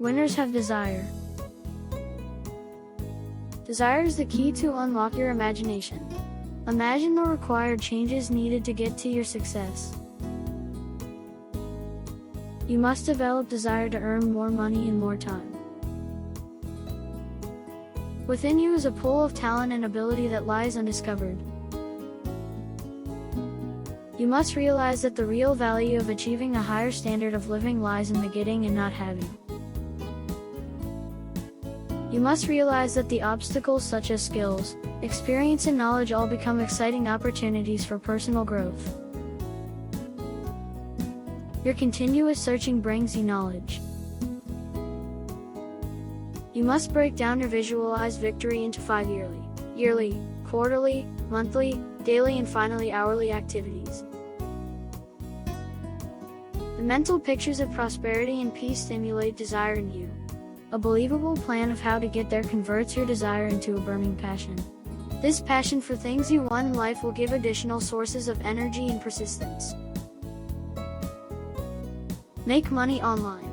Winners have desire. Desire is the key to unlock your imagination. Imagine the required changes needed to get to your success. You must develop desire to earn more money in more time. Within you is a pool of talent and ability that lies undiscovered. You must realize that the real value of achieving a higher standard of living lies in the getting and not having. You must realize that the obstacles such as skills, experience and knowledge all become exciting opportunities for personal growth. Your continuous searching brings you knowledge. You must break down your visualized victory into 5 yearly, quarterly, monthly, daily and finally hourly activities. The mental pictures of prosperity and peace stimulate desire in you. A believable plan of how to get there converts your desire into a burning passion. This passion for things you want in life will give additional sources of energy and persistence. Make money online.